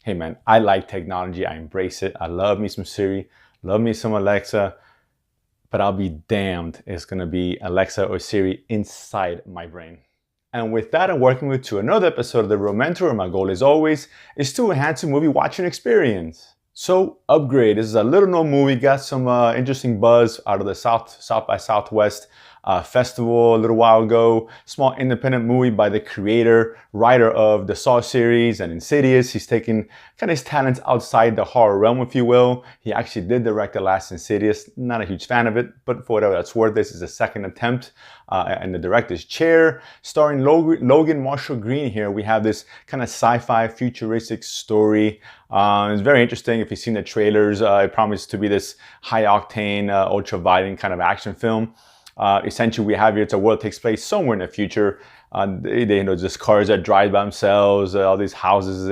Hey man, I like technology. I embrace it. I love me some Siri, love me some Alexa, but I'll be damned it's gonna be Alexa or Siri inside my brain. And with that, I'm working with to another episode of The Real Mentor, where my goal, as always, is to enhance your movie watching experience. So, Upgrade. This is a little known movie. Got some interesting buzz out of the South by Southwest festival a little while ago. Small independent movie by the creator, writer of the Saw series and Insidious. He's taken kind of his talents outside the horror realm, if you will. He actually did direct the last Insidious. Not a huge fan of it, but for whatever that's worth, this is a second attempt in the director's chair. Starring Logan Marshall Green here, we have this kind of sci-fi futuristic story. It's very interesting. If you've seen the trailers, it promises to be this high-octane, ultra-violent kind of action film. Essentially, we have here, it's a world that takes place somewhere in the future. Just cars that drive by themselves, all these houses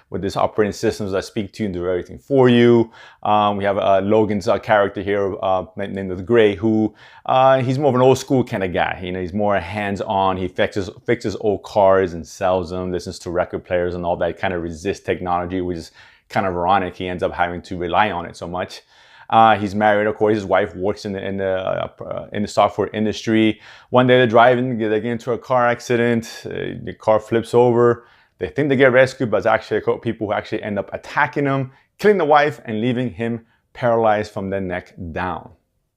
with these operating systems that speak to you and do everything for you. We have Logan's character here, named Gray, who he's more of an old school kind of guy. He's more hands-on. He fixes old cars and sells them, listens to record players and all that, kind of resists technology, which is kind of ironic. He ends up having to rely on it so much. He's married, of course. His wife works in the software industry. One day they're driving, they get into a car accident. The car flips over. They think they get rescued, but it's actually a couple people who actually end up attacking him, killing the wife, and leaving him paralyzed from the neck down.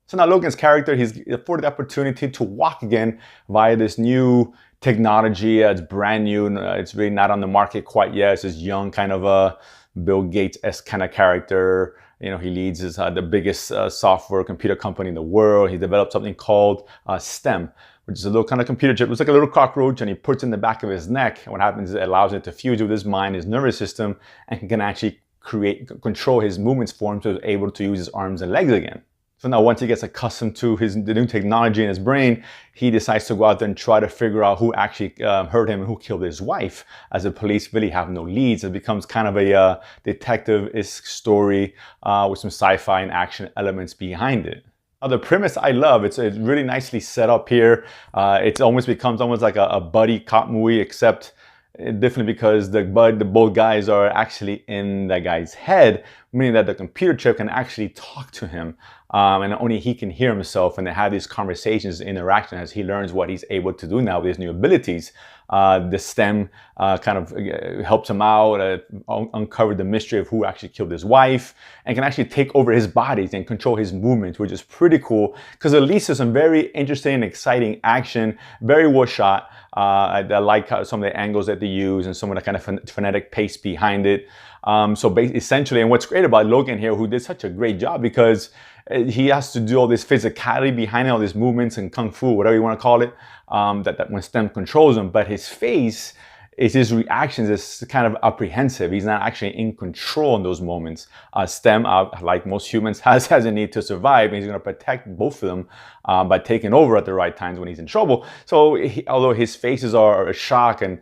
So now Logan's character, he's afforded the opportunity to walk again via this new technology. It's brand new. It's really not on the market quite yet. It's this young kind of a Bill Gates-esque kind of character. He leads the biggest software computer company in the world. He developed something called STEM, which is a little kind of computer chip. It's like a little cockroach, and he puts it in the back of his neck. And what happens is it allows it to fuse with his mind, his nervous system, and can actually control his movements for him, so he's able to use his arms and legs again. So now once he gets accustomed to the new technology in his brain, he decides to go out there and try to figure out who actually hurt him and who killed his wife, as the police really have no leads. It becomes kind of a detective-esque story with some sci-fi and action elements behind it. Now, the premise I love. It's really nicely set up here. It becomes almost like a buddy cop movie, except differently because both guys are actually in that guy's head, meaning that the computer chip can actually talk to him, and only he can hear himself, and they have these conversations, interaction as he learns what he's able to do now with his new abilities. The STEM kind of helps him out, uncover the mystery of who actually killed his wife, and can actually take over his body and control his movements, which is pretty cool because it leads to some very interesting and exciting action, very well shot. I like some of the angles that they use and some of the kind of phonetic pace behind it. Essentially, and what's great about Logan here, who did such a great job, because he has to do all this physicality behind all these movements and kung fu, whatever you want to call it, that when STEM controls him. But his face, his reactions is kind of apprehensive. He's not actually in control in those moments. STEM, like most humans, has a need to survive, and he's going to protect both of them by taking over at the right times when he's in trouble. So although his faces are a shock and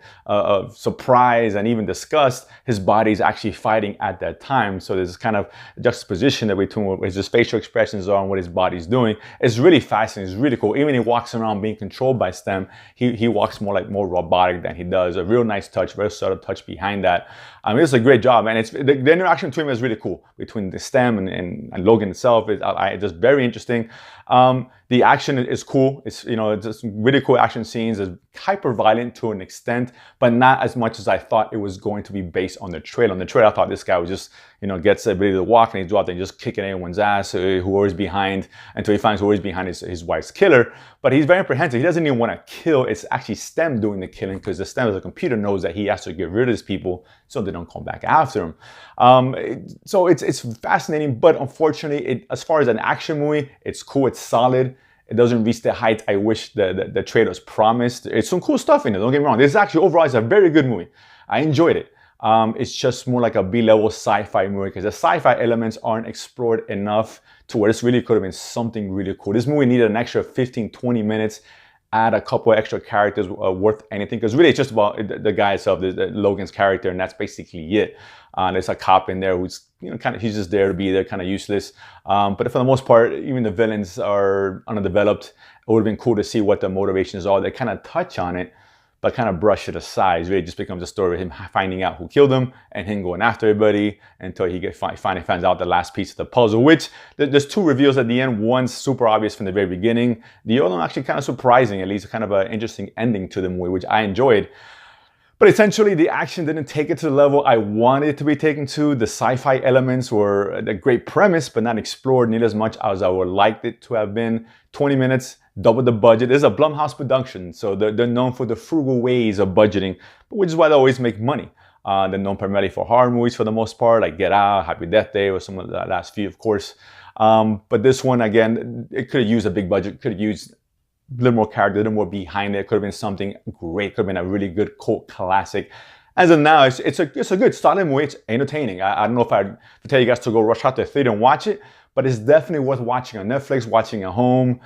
surprise and even disgust, his body is actually fighting at that time. So there's this kind of juxtaposition that between what his facial expressions are and what his body's doing. It's really fascinating. It's really cool. Even he walks around being controlled by STEM, he walks more robotic than he does. A real nice touch, very subtle touch behind that. It's a great job, and the interaction between them is really cool, between the STEM and Logan itself. It's just very interesting. The action is cool. It's just really cool action scenes. It's hyper violent to an extent, but not as much as I thought it was going to be based on the trailer. On the trailer, I thought this guy was just gets the ability to walk, and he's out there just kicking everyone's ass, whoever's behind, until he finds whoever's behind his wife's killer. But he's very apprehensive. He doesn't even want to kill. It's actually STEM doing the killing, because the STEM as a computer knows that he has to get rid of these people so they don't come back after him. So it's fascinating, but unfortunately, as far as an action movie, it's cool. It's solid. It doesn't reach the height I wish the trailers promised. It's some cool stuff in it, don't get me wrong. This is actually, overall, it's a very good movie. I enjoyed it. It's just more like a B-level sci-fi movie, because the sci-fi elements aren't explored enough to where this really could have been something really cool. This movie needed an extra 15-20 minutes, add a couple extra characters worth anything, because really it's just about the guy itself, the Logan's character, and that's basically it. There's a cop in there who's he's just there to be there, kind of useless. But for the most part, even the villains are underdeveloped. It would have been cool to see what the motivations are. They kind of touch on it, but kind of brush it aside. It really just becomes a story of him finding out who killed him and him going after everybody until he finally finds out the last piece of the puzzle, which there's two reveals at the end. One's super obvious from the very beginning. The other one actually kind of surprising, at least kind of an interesting ending to the movie, which I enjoyed. But essentially, the action didn't take it to the level I wanted it to be taken to. The sci-fi elements were a great premise, but not explored nearly as much as I would like it to have been. 20 minutes, double the budget. It's a Blumhouse production, so they're known for the frugal ways of budgeting, which is why they always make money. They're known primarily for horror movies for the most part, like Get Out, Happy Death Day, or some of the last few, of course. But this one, again, it could have used a big budget, could have used a little more character, a little more behind it. Could have been something great. Could have been a really good cult classic. As of now, it's a good solid movie. It's entertaining. I don't know if I tell you guys to go rush out to the theater and watch it, but it's definitely worth watching on Netflix, watching at home.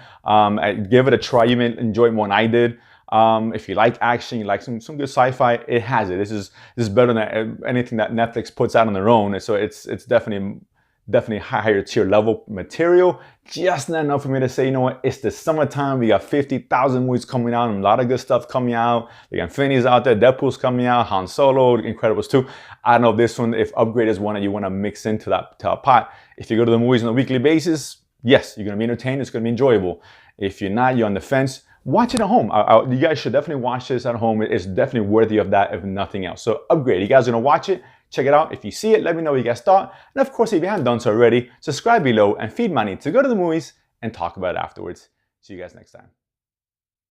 Give it a try. You may enjoy it more than I did. If you like action, you like some good sci-fi, it has it. This is better than anything that Netflix puts out on their own. So it's definitely higher tier level material. Just not enough for me to say, you know what, it's the summertime. We got 50,000 movies coming out and a lot of good stuff coming out. The Infinity's out there, Deadpool's coming out, Han Solo, Incredibles 2. I don't know if this one, if Upgrade is one that you want to mix into that pot. If you go to the movies on a weekly basis, yes, you're going to be entertained. It's going to be enjoyable. If you're not, you're on the fence, watch it at home. You guys should definitely watch this at home. It's definitely worthy of that, if nothing else. So Upgrade, you guys are going to watch it. Check it out. If you see it, let me know what you guys thought. And of course, if you haven't done so already, subscribe below and feed my need to go to the movies and talk about it afterwards. See you guys next time.